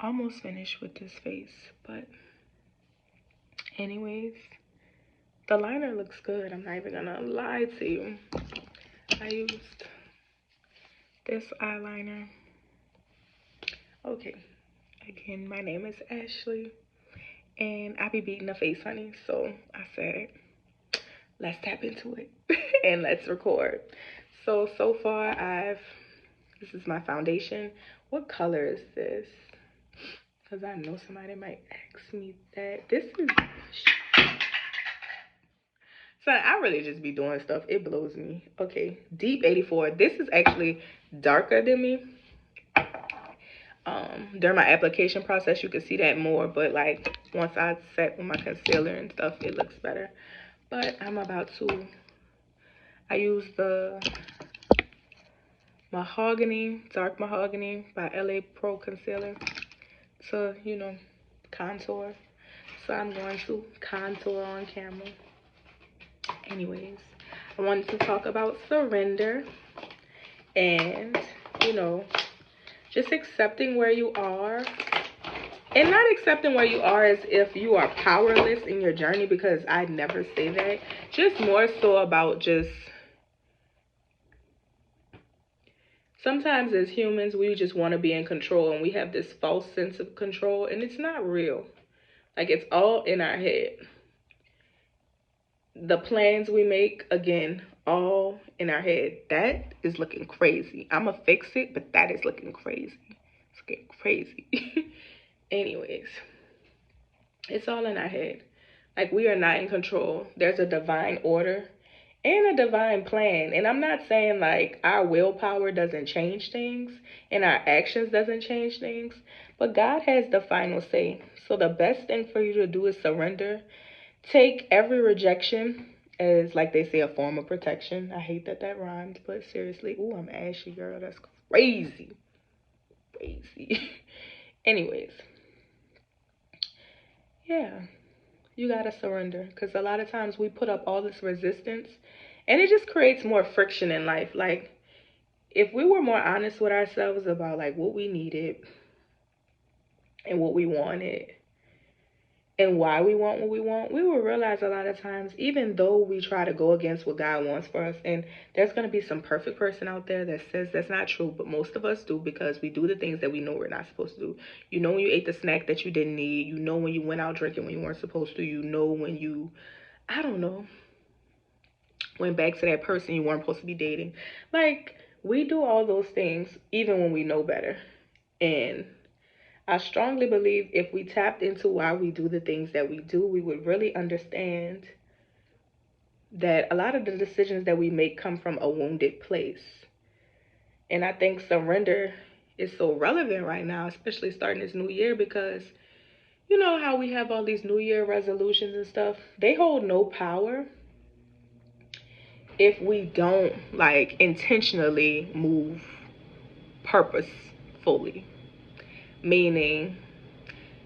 almost finished with this face, but anyways, the liner looks good. I'm not even gonna lie to you. I used this eyeliner. Okay, again, my name is Ashley, and I be beating the face, honey. So I said, let's tap into it and let's record. So far, this is my foundation. What color is this? Because I know somebody might ask me that. This is, so I really just be doing stuff. It blows me. Okay, Deep 84. This is actually darker than me. During my application process, you can see that more, but like once I set with my concealer and stuff, it looks better. But I'm about to, I use the Mahogany, Dark Mahogany by LA Pro Concealer to, you know, contour. So I'm going to contour on camera. Anyways, I wanted to talk about surrender and, you know, just accepting where you are. And not accepting where you are as if you are powerless in your journey, because I never say that. Just more so about just, sometimes as humans, we just want to be in control and we have this false sense of control, and it's not real. Like, it's all in our head. The plans we make, again, all in our head. That is looking crazy. I'm gonna fix it, but that is looking crazy. It's getting crazy. Anyways, it's all in our head. Like, we are not in control. There's a divine order and a divine plan. And I'm not saying like our willpower doesn't change things and our actions doesn't change things, but God has the final say. So the best thing for you to do is surrender. Take every rejection as, like they say, a form of protection. I hate that that rhymes, but seriously, ooh, I'm ashy, girl. That's crazy. Crazy. Anyways, yeah, you gotta surrender, because a lot of times we put up all this resistance and it just creates more friction in life. Like, if we were more honest with ourselves about like what we needed and what we wanted and why we want what we want, we will realize a lot of times, even though we try to go against what God wants for us, and there's going to be some perfect person out there that says that's not true, but most of us do, because we do the things that we know we're not supposed to do. You know when you ate the snack that you didn't need. You know when you went out drinking when you weren't supposed to. You know when you, I don't know, went back to that person you weren't supposed to be dating. Like, we do all those things even when we know better. And I strongly believe if we tapped into why we do the things that we do, we would really understand that a lot of the decisions that we make come from a wounded place. And I think surrender is so relevant right now, especially starting this new year, because you know how we have all these new year resolutions and stuff? They hold no power if we don't like intentionally move purposefully. Meaning,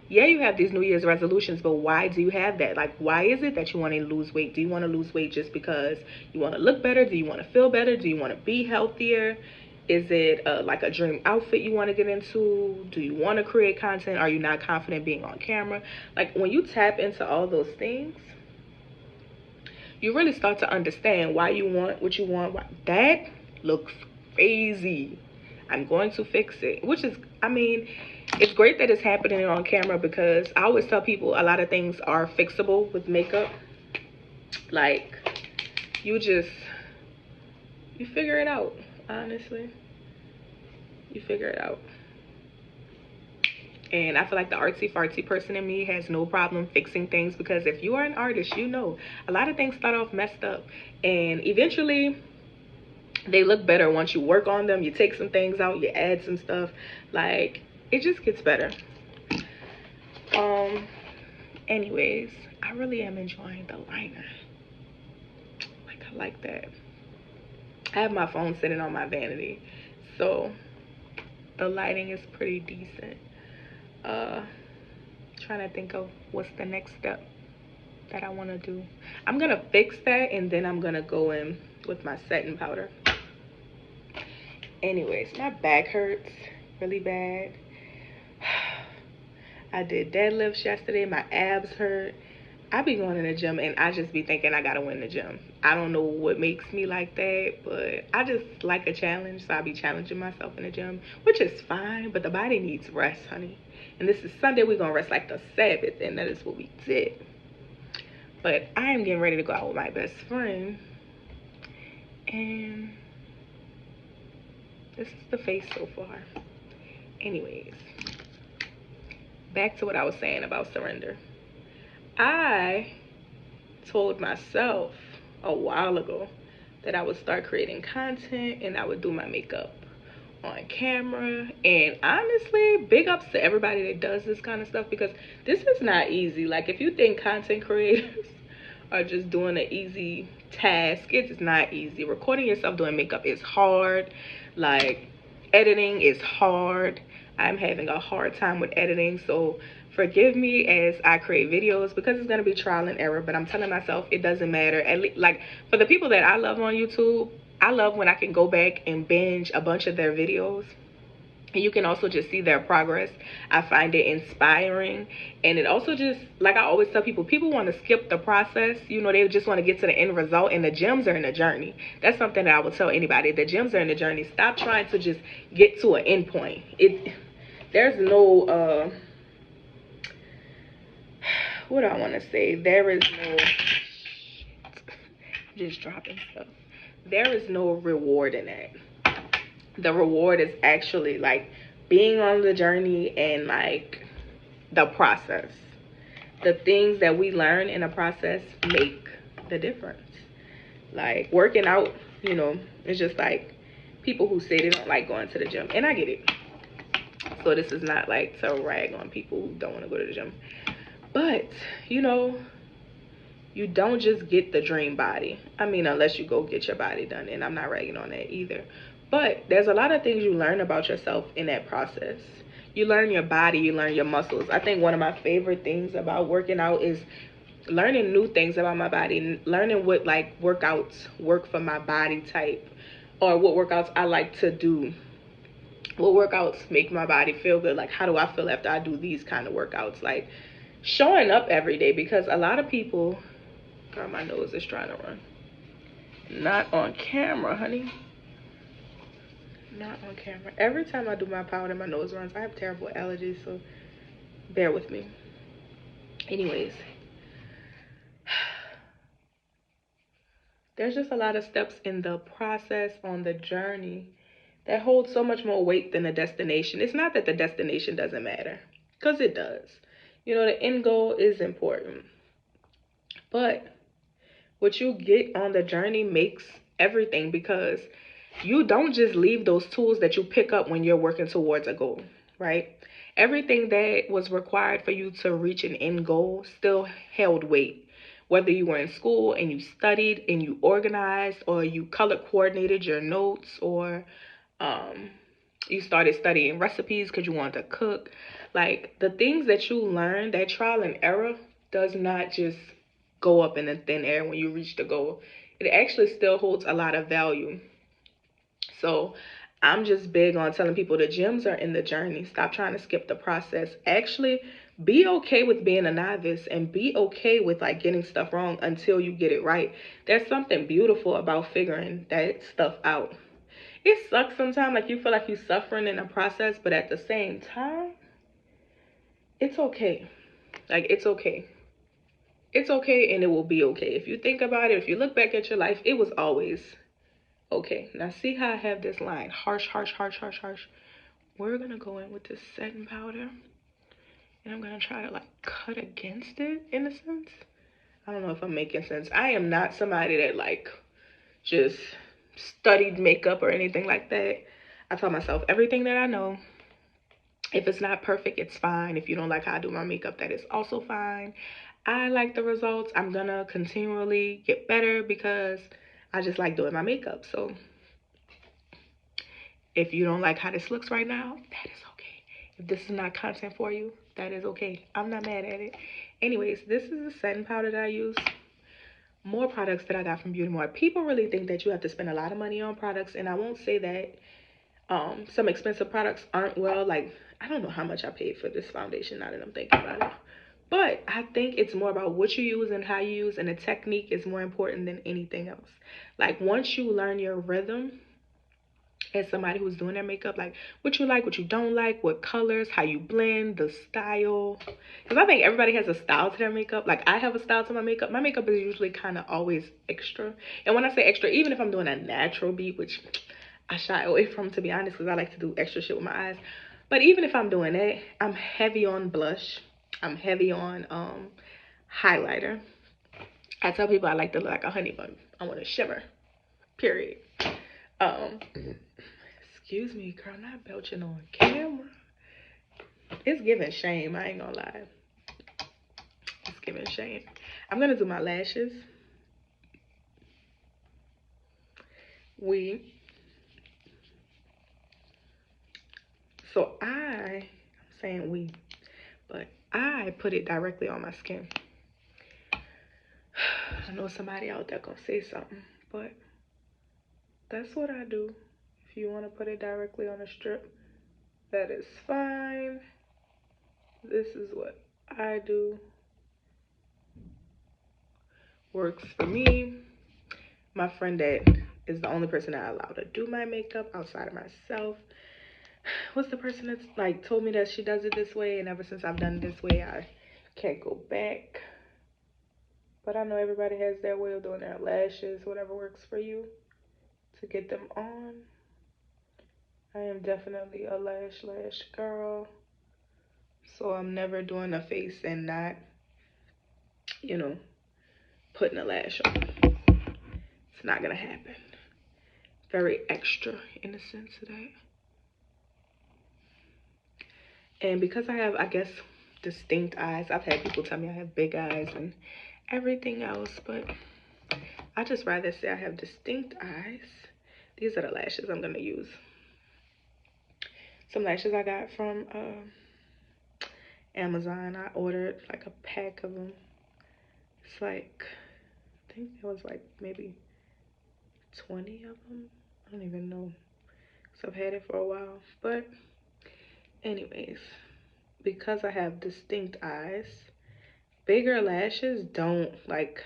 yeah, you have these New Year's resolutions, but why do you have that? Like, why is it that you want to lose weight? Do you want to lose weight just because you want to look better? Do you want to feel better? Do you want to be healthier? Is it like a dream outfit you want to get into? Do you want to create content? Are you not confident being on camera? Like, when you tap into all those things, you really start to understand why you want what you want. That looks crazy. I'm going to fix it. Which is, I mean, it's great that it's happening on camera, because I always tell people a lot of things are fixable with makeup. Like, you just, you figure it out, honestly. You figure it out. And I feel like the artsy fartsy person in me has no problem fixing things, because if you are an artist, you know a lot of things start off messed up and eventually they look better once you work on them. You take some things out, you add some stuff, like it just gets better. Anyways, I really am enjoying the liner. Like, I like that. I have my phone sitting on my vanity, so the lighting is pretty decent. Trying to think of what's the next step that I want to do. I'm gonna fix that and then I'm gonna go in with my setting powder. Anyways, my back hurts really bad. I did deadlifts yesterday. My abs hurt. I be going in the gym and I just be thinking I gotta win the gym. I don't know what makes me like that, but I just like a challenge, so I be challenging myself in the gym, which is fine, but the body needs rest, honey. And this is Sunday, we're gonna rest like the Sabbath, and that is what we did. But I am getting ready to go out with my best friend, and this is the face so far. Anyways, back to what I was saying about surrender. I told myself a while ago that I would start creating content and I would do my makeup on camera. And honestly, big ups to everybody that does this kind of stuff, because this is not easy. Like, if you think content creators are just doing an easy task, it's not easy. Recording yourself doing makeup is hard. Like, editing is hard. I'm having a hard time with editing, so forgive me as I create videos, because it's going to be trial and error, but I'm telling myself it doesn't matter. At least, like, for the people that I love on YouTube, I love when I can go back and binge a bunch of their videos. And you can also just see their progress. I find it inspiring. And it also just, like I always tell people, people want to skip the process. You know, they just want to get to the end result, and the gems are in the journey. That's something that I would tell anybody. The gems are in the journey. Stop trying to just get to an end point. There's no, what do I want to say? There is no, just dropping stuff. There is no reward in that. The reward is actually like being on the journey and like the process. The things that we learn in the process make the difference. Like working out, you know, it's just like people who say they don't like going to the gym, and I get it. So this is not like to rag on people who don't want to go to the gym, but you know, you don't just get the dream body. I mean, unless you go get your body done, and I'm not ragging on that either. But there's a lot of things you learn about yourself in that process. You learn your body, you learn your muscles. I think one of my favorite things about working out is learning new things about my body, learning what like workouts work for my body type, or what workouts I like to do, what workouts make my body feel good. Like, how do I feel after I do these kind of workouts? Like, showing up every day, because a lot of people, God, my nose is trying to run. Not on camera, honey. Not on camera. Every time I do my powder, my nose runs. I have terrible allergies, so bear with me. Anyways, there's just a lot of steps in the process, on the journey, that hold so much more weight than the destination. It's not that the destination doesn't matter, because it does. You know, the end goal is important. But what you get on the journey makes everything, because you don't just leave those tools that you pick up when you're working towards a goal, right? Everything that was required for you to reach an end goal still held weight. Whether you were in school and you studied and you organized, or you color coordinated your notes, or um, you started studying recipes because you wanted to cook. Like, the things that you learn, that trial and error does not just go up in the thin air when you reach the goal. It actually still holds a lot of value. So I'm just big on telling people the gems are in the journey. Stop trying to skip the process. Actually, be okay with being a novice, and be okay with like getting stuff wrong until you get it right. There's something beautiful about figuring that stuff out. It sucks sometimes, like you feel like you're suffering in the process, but at the same time, it's okay. Like, it's okay. It's okay, and it will be okay. If you think about it, if you look back at your life, it was always okay. Now see how I have this line, harsh, harsh, harsh, harsh, harsh. We're gonna go in with this setting powder, and I'm gonna try to like cut against it in a sense. I don't know if I'm making sense. I am not somebody that like just studied makeup or anything like that. I tell myself everything that I know. If it's not perfect, it's fine. If you don't like how I do my makeup, that is also fine. I like the results. I'm gonna continually get better, because I just like doing my makeup. So if you don't like how this looks right now, that is okay. If this is not content for you, that is okay. I'm not mad at it. Anyways, this is the setting powder that I use. More products that I got from Beauty Mart. People really think that you have to spend a lot of money on products, and I won't say that. Some expensive products aren't well. Like, I don't know how much I paid for this foundation now that I'm thinking about it. But I think it's more about what you use and how you use, and the technique is more important than anything else. Like, once you learn your rhythm as somebody who's doing their makeup, like what you don't like, what colors, how you blend, the style. Because I think everybody has a style to their makeup. Like, I have a style to my makeup. My makeup is usually kind of always extra. And when I say extra, even if I'm doing a natural beat, which I shy away from, to be honest, because I like to do extra shit with my eyes. But even if I'm doing that, I'm heavy on blush. I'm heavy on highlighter. I tell people I like to look like a honey bun. I want to shimmer. Period. Um, excuse me, girl, not belching on camera. It's giving shame. I ain't gonna lie. It's giving shame. I'm gonna do my lashes. I'm saying we, but I put it directly on my skin. I know somebody out there gonna say something, but that's what I do. If you want to put it directly on a strip, that is fine. This is what I do. Works for me. My friend that is the only person that I allow to do my makeup outside of myself. What's the person that's like told me that she does it this way, and ever since I've done it this way, I can't go back. But I know everybody has their way of doing their lashes, whatever works for you to get them on. I am definitely a lash girl. So I'm never doing a face and not, you know, putting a lash on. It's not gonna happen. Very extra in the sense of that. And because I have, I guess, distinct eyes, I've had people tell me I have big eyes and everything else, but I just rather say I have distinct eyes. These are the lashes I'm gonna use. Some lashes I got from Amazon. I ordered like a pack of them. It's like, I think it was like maybe 20 of them. I don't even know. So I've had it for a while. But anyways, because I have distinct eyes, bigger lashes don't like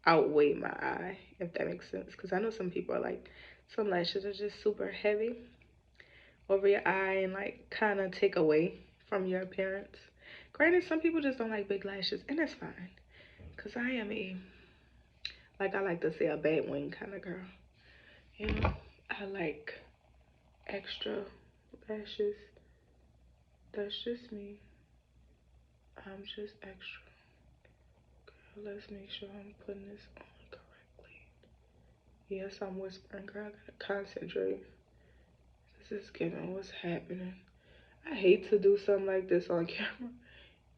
outweigh my eye, if that makes sense. Because I know some people are like, some lashes are just super heavy over your eye and like kind of take away from your appearance. Granted, some people just don't like big lashes, and that's fine. Because I am like I like to say, a bad wing kind of girl. You know, I like extra lashes. That's just me. I'm just extra. Girl, let's make sure I'm putting this on correctly. Yes, I'm whispering, girl. I gotta concentrate. This is giving what's happening. I hate to do something like this on camera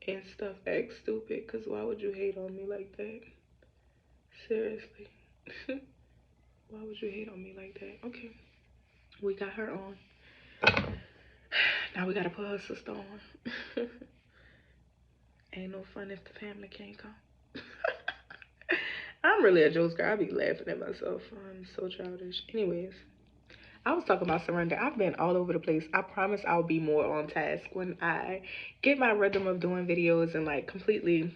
and stuff act stupid, because why would you hate on me like that? Seriously. Why would you hate on me like that? Okay. We got her on. Now we gotta put her sister on. Ain't no fun if the family can't come. I'm really a jokes girl. I be laughing at myself. I'm so childish. Anyways, I was talking about surrender. I've been all over the place. I promise I'll be more on task when I get my rhythm of doing videos and like completely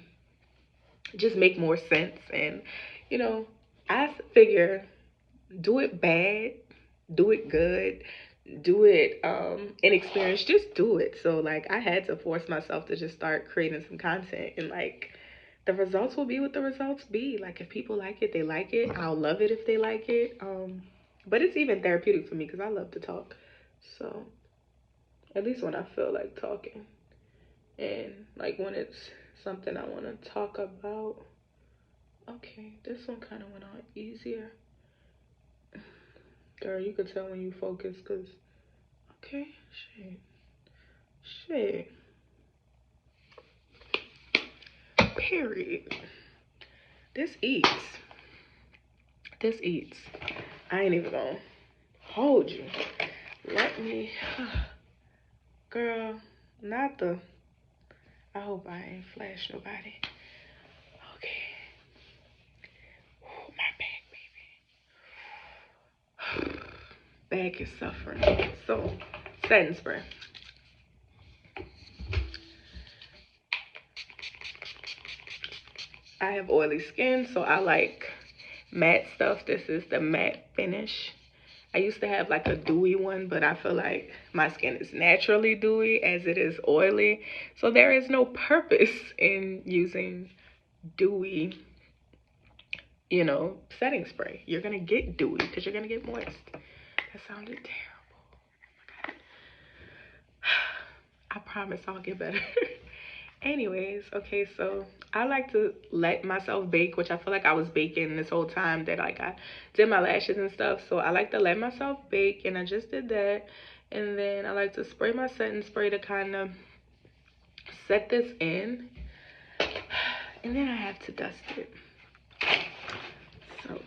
just make more sense. And you know, I figure do it bad, do it good, do it inexperienced, just do it. So like I had to force myself to just start creating some content, and like the results will be what the results be. Like if people like it, they like it. I'll love it if they like it. But it's even therapeutic for me because I love to talk. So at least when I feel like talking, and like when it's something I want to talk about. Okay, this one kind of went on easier. Girl, you could tell when you focus, because, okay, shit. Period. This eats. This eats. I ain't even gonna hold you. Let me, girl, not the, I hope I ain't flash nobody. Okay. Ooh, my back, baby. back is suffering. So, setting spray. I have oily skin, so I like matte stuff. This is the matte finish. I used to have like a dewy one, but I feel like my skin is naturally dewy as it is oily. So there is no purpose in using dewy, you know, setting spray. You're gonna get dewy because you're gonna get moist. That sounded terrible. I promise I'll get better. Anyways, okay, so I like to let myself bake, which I feel like I was baking this whole time that like I did my lashes and stuff. So I like to let myself bake, and I just did that. And then I like to spray my setting spray to kind of set this in. And then I have to dust it. So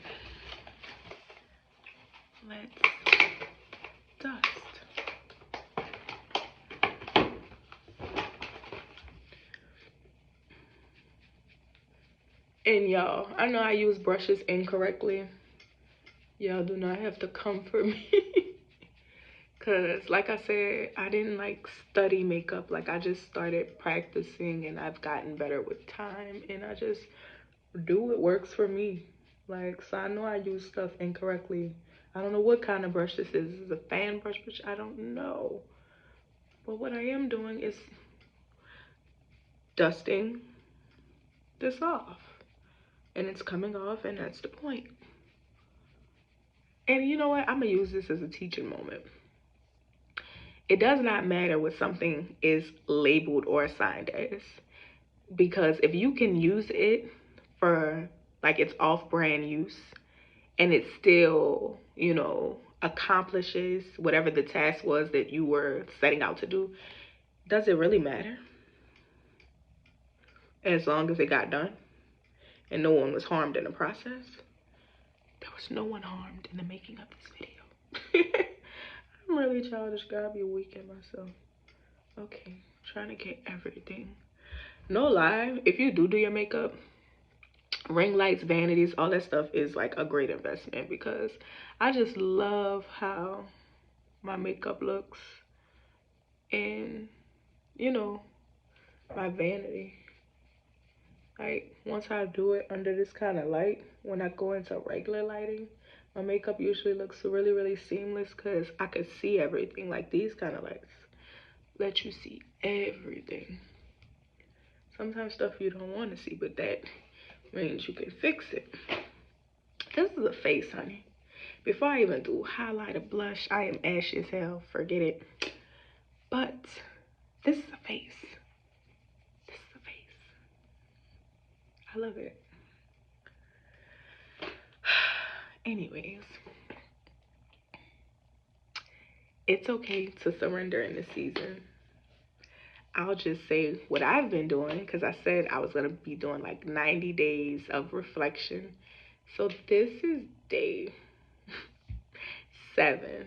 let's dust. And y'all, I know I use brushes incorrectly. Y'all do not have to come for me. Cause like I said, I didn't like study makeup. Like I just started practicing and I've gotten better with time, and I just do what works for me. Like, so I know I use stuff incorrectly. I don't know what kind of brush this is. Is it a fan brush? I don't know. But what I am doing is dusting this off. And it's coming off, and that's the point. And you know what? I'm gonna use this as a teaching moment. It does not matter what something is labeled or assigned as, because if you can use it for like its off-brand use and it still, you know, accomplishes whatever the task was that you were setting out to do, does it really matter? As long as it got done and no one was harmed in the process. There was no one harmed in the making of this video. I'm really childish. Gotta be weak at myself. Okay, trying to get everything. No lie, if you do your makeup, ring lights, vanities, all that stuff is like a great investment, because I just love how my makeup looks. And you know, my vanity, like once I do it under this kind of light, when I go into regular lighting, my makeup usually looks really seamless because I could see everything. Like these kind of lights let you see everything. Sometimes stuff you don't want to see, but that means you can fix it. This is a face, honey. Before I even do highlighter, blush, I am ashy as hell. Forget it. But this is a face. This is a face. I love it. Anyways, it's okay to surrender in this season. I'll just say what I've been doing, because I said I was going to be doing like 90 days of reflection. So this is day 7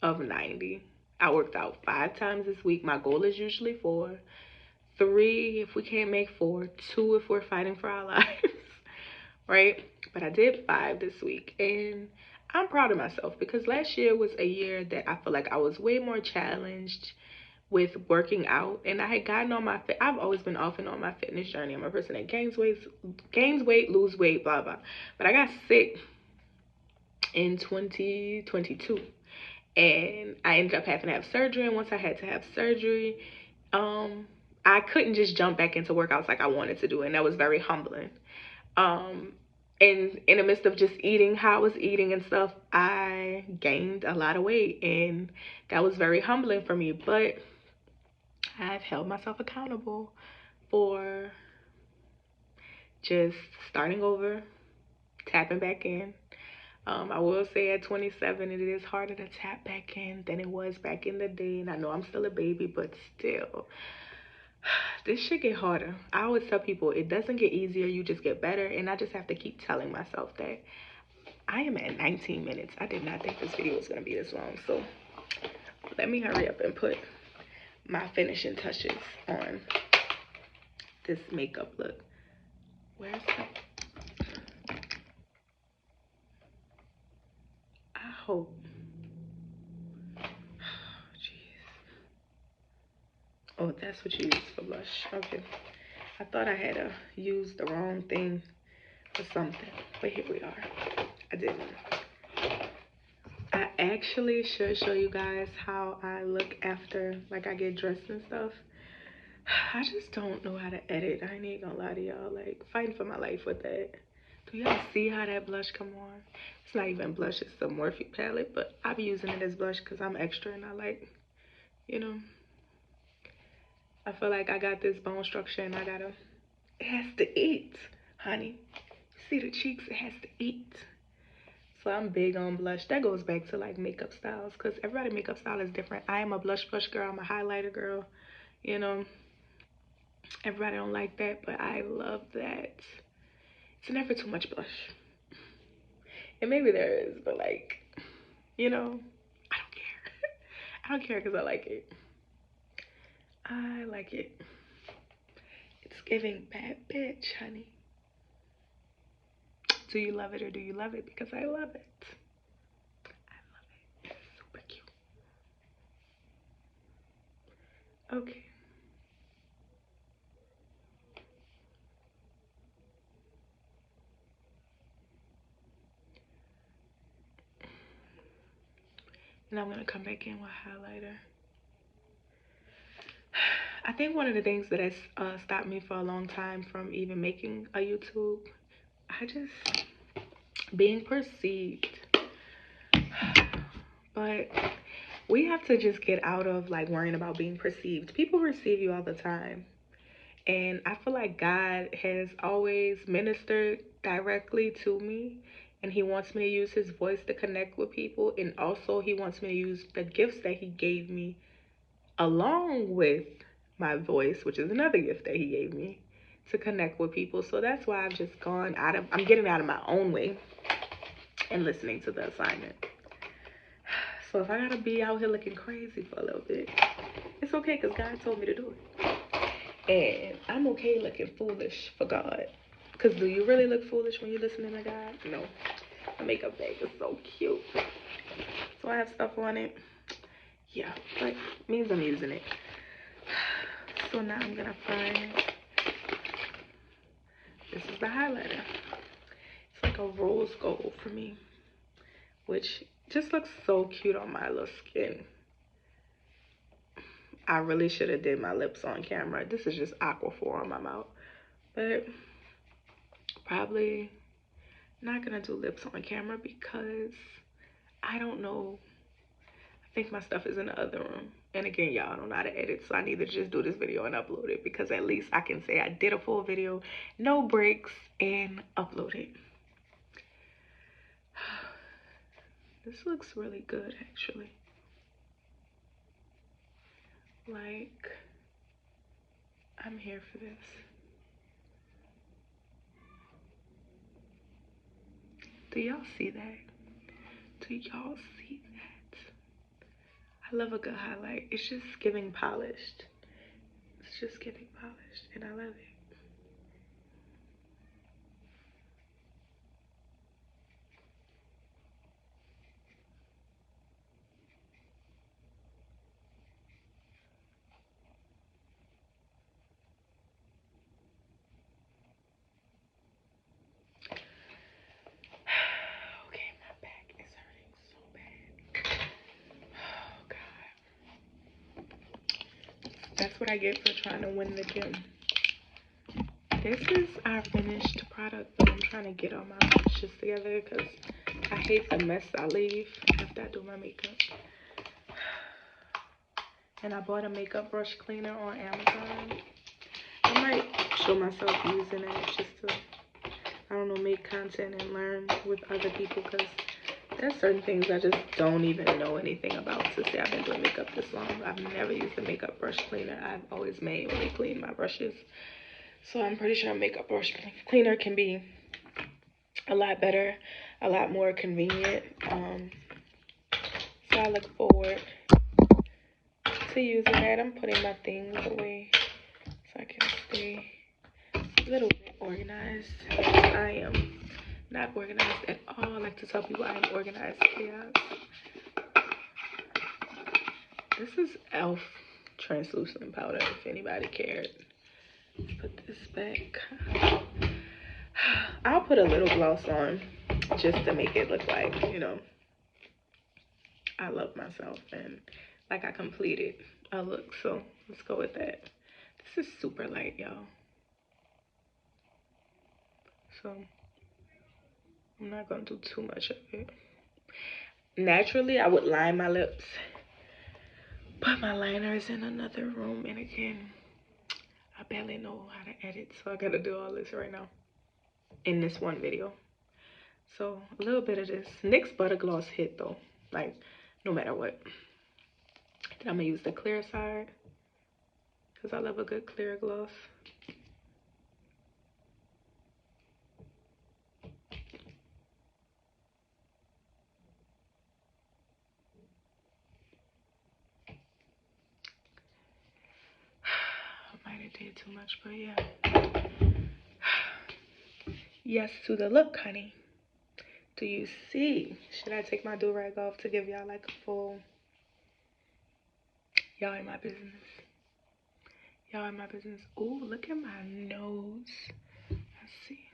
of 90. I worked out 5 times this week. My goal is usually 4. 3 if we can't make 4. 2 if we're fighting for our lives. Right? But I did 5 this week. And I'm proud of myself, because last year was a year that I feel like I was way more challenged with working out, and I had gotten on my I've always been off and on my fitness journey. I'm a person that gains weight, lose weight, blah blah. But I got sick in 2022, and I ended up having to have surgery. And once I had to have surgery, I couldn't just jump back into workouts like I wanted to do, and that was very humbling. And in the midst of just eating how I was eating and stuff, I gained a lot of weight, and that was very humbling for me. But I've held myself accountable for just starting over, tapping back in. I will say at 27, it is harder to tap back in than it was back in the day. And I know I'm still a baby, but still, this should get harder. I always tell people it doesn't get easier, you just get better. And I just have to keep telling myself that. I am at 19 minutes. I did not think this video was going to be this long. So let me hurry up and put my finishing touches on this makeup look. Where's the... I hope Oh, that's what you use for blush. Okay. I thought I had used the wrong thing for something, but here we are. I didn't. I actually should show you guys how I look after, like, I get dressed and stuff. I just don't know how to edit. I ain't gonna lie to y'all. Like, fighting for my life with that. Do y'all see how that blush come on? It's not even blush, it's the Morphe palette, but I be using it as blush because I'm extra and I like, you know, I feel like I got this bone structure and I gotta, it has to eat, honey. See the cheeks, it has to eat. So I'm big on blush. That goes back to like makeup styles because everybody makeup style is different. I am a blush girl, I'm a highlighter girl, you know. Everybody don't like that, but I love that. It's never too much blush. And maybe there is, but like, you know, I don't care. I don't care because I like it. I like it. It's giving bad bitch, honey. Do you love it or do you love it? Because I love it. I love it. It's super cute. Okay. And I'm gonna come back in with highlighter. I think one of the things that has stopped me for a long time from even making a YouTube, I just being perceived. But we have to just get out of like worrying about being perceived. People perceive you all the time. And I feel like God has always ministered directly to me. And he wants me to use his voice to connect with people. And also he wants me to use the gifts that he gave me along with my voice, which is another gift that he gave me, to connect with people. So that's why I've just gone out of, I'm getting out of my own way and listening to the assignment. So if I gotta be out here looking crazy for a little bit, it's okay because God told me to do it. And I'm okay looking foolish for God. Because do you really look foolish when you're listening to God? No. The makeup bag is so cute. So I have stuff on it. Yeah, but it means I'm using it. So now I'm gonna find, this is the highlighter. It's like a rose gold for me, which just looks so cute on my little skin. I really should have did my lips on camera. This is just Aquaphor on my mouth. But probably not gonna do lips on camera because I don't know. I think my stuff is in the other room. And again, y'all don't know how to edit, so I need to just do this video and upload it because at least I can say I did a full video, no breaks, and upload it. This looks really good, actually. Like, I'm here for this. Do y'all see that? Do y'all see that? I love a good highlight. It's just giving polished. It's just giving polished, and I love it. Okay, my back is hurting so bad. Oh, God. That's what I get for trying to win the gym. This is our finished product, but I'm trying to get all my brushes together because I hate the mess I leave after I do my makeup. And I bought a makeup brush cleaner on Amazon. I might show myself using it just to, I don't know, make content and learn with other people because there's certain things I just don't even know anything about to say I've been doing makeup this long. I've never used a makeup brush cleaner. I've always manually cleaned my brushes. So I'm pretty sure a makeup brush cleaner can be a lot better, a lot more convenient. So I look forward to using that. I'm putting my things away so I can stay a little bit organized. I am not organized at all. I like to tell people I am organized chaos. This is e.l.f. translucent powder if anybody cared. Let's put this back. I'll put a little gloss on just to make it look like, you know, I love myself and like I completed a look. So let's go with that. This is super light, y'all. So I'm not gonna do too much of it. Naturally, I would line my lips, but my liner is in another room, and again, I barely know how to edit, so I gotta do all this right now in this one video. So a little bit of this. NYX Butter Gloss hit though, like no matter what. Then I'm gonna use the clear side because I love a good clear gloss. I might have did too much, but yeah. Yes to the look, honey. Do you see? Should I take my do-rag off to give y'all like a full... Y'all in my business. Y'all in my business. Ooh, look at my nose. Let's see.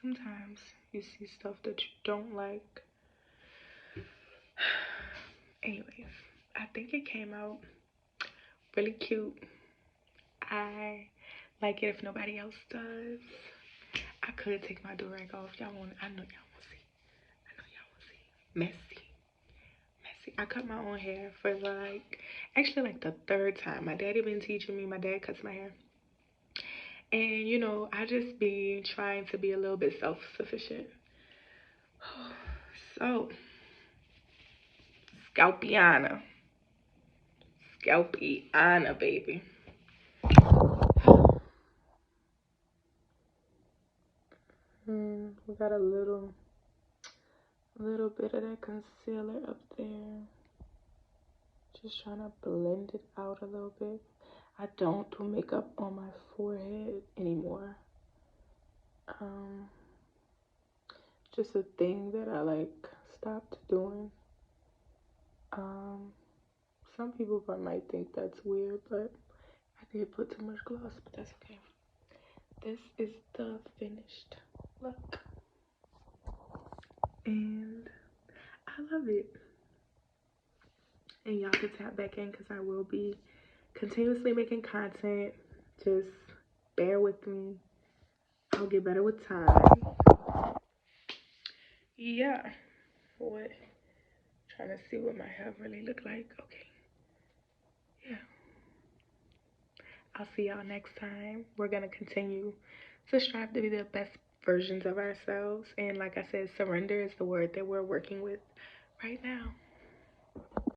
Sometimes you see stuff that you don't like. Anyways, I think it came out really cute. I like it if nobody else does. I could take my do-rag off. Y'all want, I know y'all want to see. I know y'all want to see. Messy. Messy. I cut my own hair for like, actually like the third time. My daddy been teaching me. My dad cuts my hair. And you know, I just be trying to be a little bit self-sufficient. So, Scalpiana. Scalpiana, baby. We got a little bit of that concealer up there. Just trying to blend it out a little bit. I don't do makeup on my forehead anymore. Just a thing that I like stopped doing. Some people might think that's weird, but I did put too much gloss, but that's okay. This is the finished look. And I love it. And y'all can tap back in because I will be continuously making content. Just bear with me. I'll get better with time. Yeah. What? Trying to see what my hair really look like. Okay. Yeah. I'll see y'all next time. We're going to continue to strive to be the best versions of ourselves. And like I said, surrender is the word that we're working with right now.